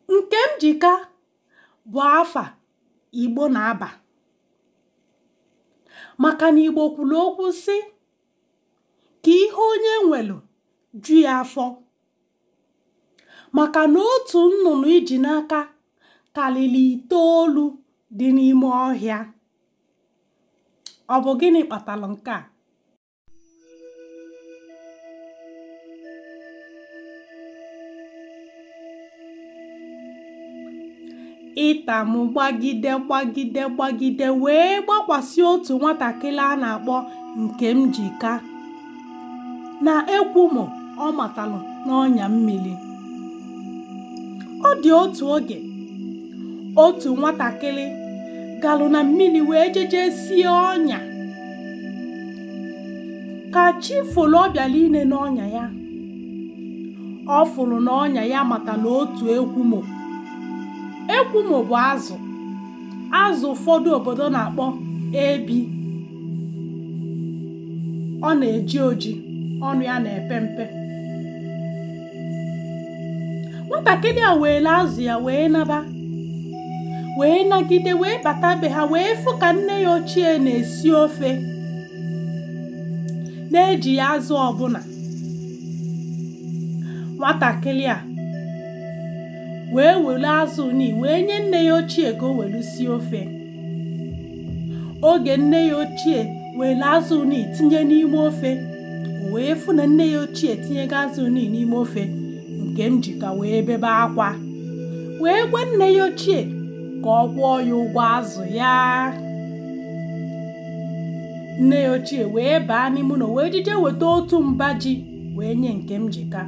Nkemjika bụ afa Igbo na-aba maka na Igbo kwuru okwu sị ka ihe onye nwelu ju ya afọ, maka na otu nnụnụ iji n'aka karịrị 9 dị n'ime ọhịa. Ọ bụ gịnị kpatara nke a? Ịtamụ gbagide wee gbakwasị otu nwatakịrị a na-akpọ Nkemjika na ekwumo ọ matalụ n'ọnya mmiri. Ọ dị otu oge otu nwatakịrị galụ na mmiri wee jeje sie ọnya. Ka chi fụlụ ọ bịala ine n'ọnya ya, ọ fụlụ n'ọnya ya matala otu ekwumo. Ekwumo bụ azụ ụfọdụ obodo na-akpọ ebi. Ọ na-eji oji, ọnụ ya na-epe mpe. Nwatakịrị a were azụ ya wee naba, wee nagide wee bata be ha wee fụ ka nne ya ochie na-esi ofe na-eji ya azụ ọbụla. Nwatakịrị a wee were azụ ni wee nye nne ya ochie ka o were sie ofe. Oge nne ya ochie were azụ ni tinye n'ime ofe, o wee fụ na nne ya ochie tinyego azụ ni n'ime ofe. Nkemjika wee bebe akwa wee gwa nne ya ochie ka ọ kwụọ ya ụgwọ azụ ya. Nne ya ochie wee baa n'ime ụlọ wee jije weta otu mba ji wee nye Nkemjika.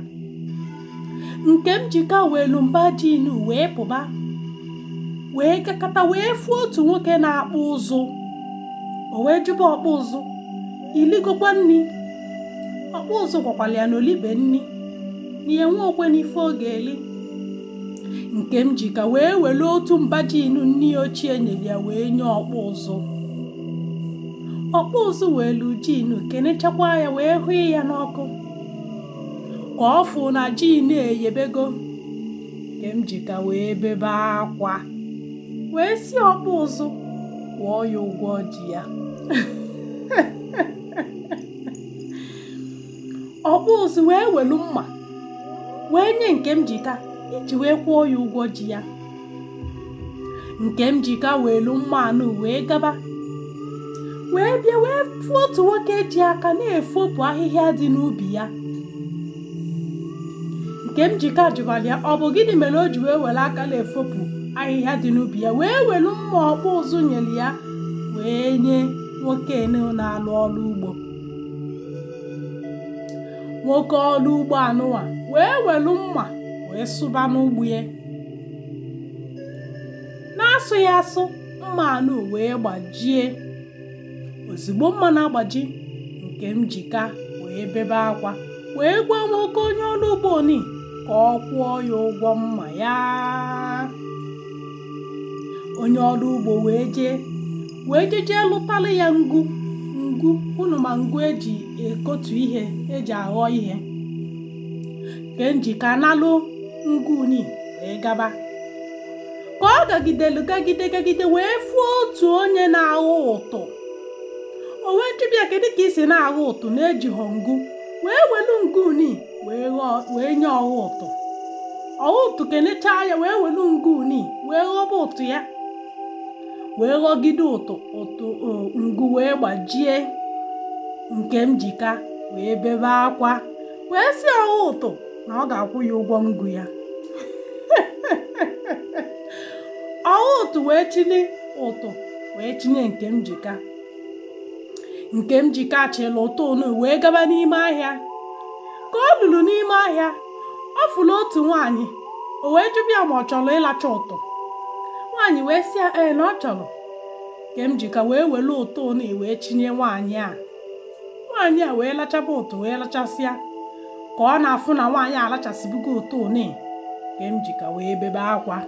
Nkemjika welu mba ji inu wee pụba wee gakọta wee fụ otu nwoke na-akpụ ụzụ. O wee jụba ọkpụ ụzụ, iligokwa nni? Ọkpụ ụzụ gwakwala ya na olibe nni na ya nwe okwe n'ife ọ ga-eli. Nkemjika wee welu otu mba ji inu nni ochie nyere ya wee nye ọkpụ ụzụ. Ọkpụ ụzụ welu ji inu kenechakwa ya wee hụ ya n'ọkụ ka ọ fụ na ji na-eyebego. Nkemjika wee bebe akwa wee si ọkpụ ụzụ kwụọ ya ụgwọ ji ya. Ọkpụ ụzụ wee welu mma wee nye Nkemjika iji wee kwụọ ya ụgwọ ji ya. Nkemjika welu mma anụ wee gaba wee bịa wee fụ otu nwoke ji aka na-efopụ ahịhịa dị n'ubi ya. Nkemjika jụkwara ya ọ bụ gịnị mere o ji wee were aka na-efopụ ahịhịa dị n'ubi ya, wee welu mma ọkpụ ụzụ nyere ya wee nye nwoke na-alụ ọrụ ugbo. Nwoke ọrụ ugbo anụwa wee welu mma wee sụba n'ugbo ya. Na-asụ ya asụ, mma anụ wee gbajie. Ozugbo mma na-agbaji, Nkemjika wee bebe akwa wee gwa nwoke onye ọrụ ugbo ni ka ọ kwụọ ya ụgwọ mma ya. Onye ọrụ ugbo wee jeje lụtara ya ngụ. Unu ma ngụ eji ekotu ihe, eji aghọ ihe. Nkemjika nalụ ngụ ni wee gaba. Ka ọ gagide wee fụ otu onye na-aghọ ụtụ. O wee jụbịa kedu ka isi na-aghọ ụtụ na-ejighọ ngụ, wee welu ngụ ni wee nye ọghọ ụtụ. Ọghọ ụtụ kenechaa ya wee welu ngụ ni wee ghọba ụtụ ya, wee ghọgide ụtụ ngụ wee gbajie. Nkemjika wee bebe akwa wee si ọghọ ụtụ na ọ ga-akwụ ya ụgwọ ngụ ya. Ọghọ ụtụ wee chinye Nkemjika. Nkemjika chịrị ụtụ unu wee gaba n'ime ahịa. Ka ọ lụrụ n'ime ahịa, ọ fụrụ otu nwaanyị. O wee jụbịa ma ọ chọrọ ịlacha ụtụ. Nwaanyị wee sị ya na ọ chọrọ. Nkemjika wee were ụtụ unu wee chinye nwaanyị a. Nwaanyị a wee lachaba ụtụ wee lachasịa. ka ọ na-afụ na nwaanyị alachasịbugo otu one Nkemjika wee bebe akwa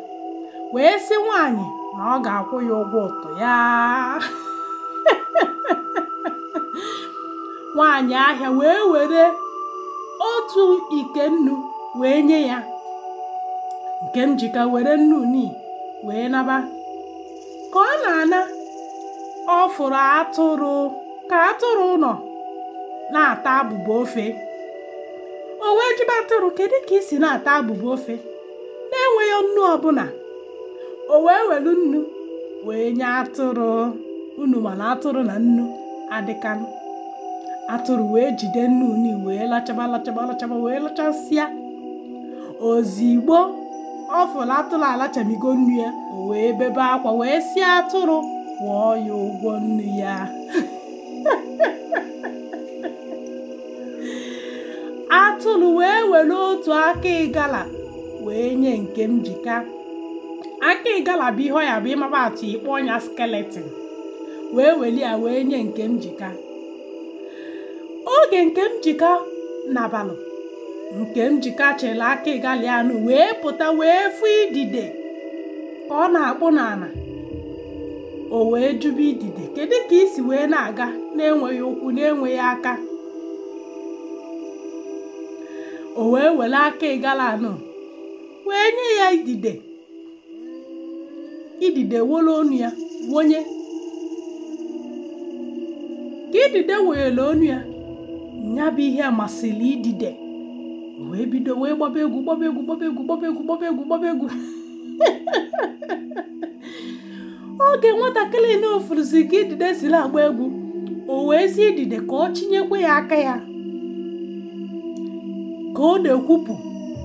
wee sị nwaanyị na ọ ga-akwụ ya ụgwọ ụtụ ya. Nwaanyị ahịa wee were otu ike nnu wee nye ya. Nkemjika were nnu ni wee naba. Ka ọ na-ana, ọ fụrụ atụrụ ka atụrụ nọ na-ata abụba ofe. O wee jụba atụrụ, kedu ka isi na-ata abụba ofe na-enweghị nnu ọbụla? O wee welu nnu wee nye atụrụ. Unu mana atụrụ na nnu adịkanụ. Atụrụ wee jide nnu ni wee lachaba wee lachasịa. Ozigbo ọ fụrụ atụrụ alachamigo nnu ya, o wee bebe akwa wee sị atụrụ kwụọ ya ụgwọ nnu ya. Atụrụ wee were otu aka ịgala wee nye Nkemjika. Aka ịgala bụ ihe ya bụ ịmaba atụ ịkpọ ọnya skeleton. Wee weli ya wee nye Nkemjika. Oge Nkemjika nabalụ, Nkemjika chere aka ịgala ya nụ wee pụta wee fụ idide ka ọ na-akpụ n'ala. O wee jụba idide, kedu ka isi wee na-aga na-enweghị ụkwụ na-enweghị aka? O wee were aka ịgala anụ wee nye ya idide. Idide wolo onu ya wonye. Ka idide were onu ya, nya bụ ihe masịrị idide. O wee bido wee gbaba egwu. Oge nwatakịrị na ofuruzi ka idide siri agba egwu, o wee si idide ka ọ chinyekwe ya aka ya. Ka ọ na-ekwupụ,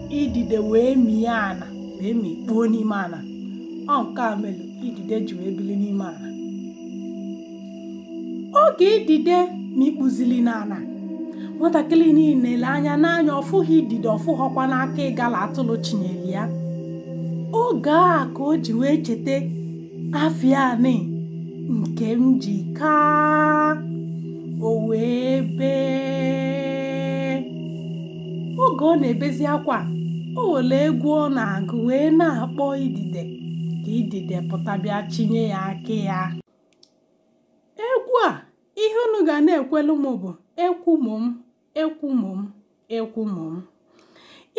idide wee mie ana wee mikpuo n'ime ana. Ọ nke a mere idide ji wee bili n'ime ana. Oge idide mikpuzili n'ana, nwatakịrị niile le anya n'anya, ọfụghị idide, ọfụghọkwa n'aka ịgala atụrụ chinyere ya. Oge a ka o ji wee chete afịa anị Nkemjika. O wee bee. Oge ọ na-ebezi akwa, o were egwu ọ na-agụ wee na-akpọ idide ka idide pụta bịa chinye ya aka ya. Egwu a ihe unu ga na-ekwelu m bụ ekwumom.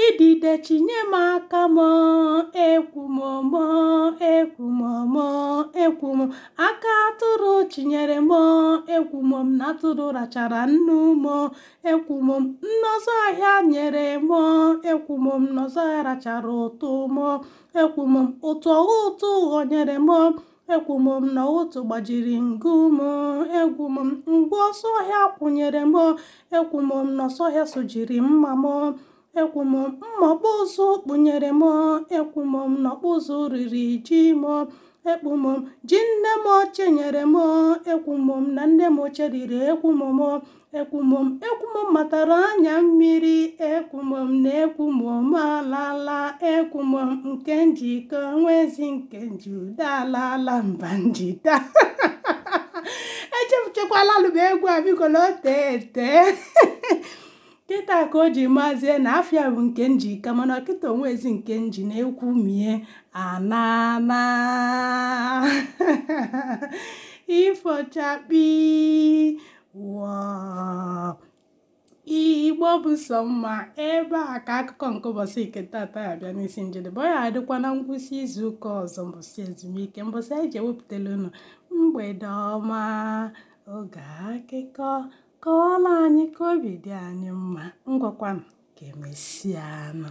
Idide chinye m aka m, ekwumom. Aka atụrụ chinyere m, ekwumom na atụrụ rachara nnu m, ekwumom. Nnọzọ ahịa nyere m, ekwumom. Nnọzọ ahịa rachara ụtụ m, ekwumom. Ụtụ ghọnyere m, ekwumom. Na ụtụ gbajiri ngụ m, ekwumom. Mgbe ọsọ ọhịa kwụnyere m, ekwumom. N'ọsọ ọhịa sojiri mma m, ekwumom. Mmọkpụ ụzụ kpụnyere m, ekwumom. N'ọkpụ ụzụ riri ji m, ekwumom. Ji nne m ochie nyere m, ekwumom. Na nne m ochie riri ekwumom. Ekwumom matara anya mmiri, ekwumom. Na ekwumom alala, ekwumom. Nkemjika nwezi Nkemjude alala mba njida. Echefuchekwala alụba egwu a, biko na o tete. Kịta ka o ji mazie na afịa bụ Nkemjika, mana kịta onwezi Nkemji na-ekwumie anana. Ifochakpi wa Igbo bụ sọ mma. Ebe a ka akụkọ nke ụbọchị nke tata abịa n'isi njedebe. Ọ ya adịkwa na ngwụsị izu ụka ọzọ, mbọsị ezumike, mbọsị anyị ji ewepụtala unu mgbede ọma, oge akụkọ ka ọla anyị ka obi dị anyị mma. Ngwakwanụ ka emesịa anụ.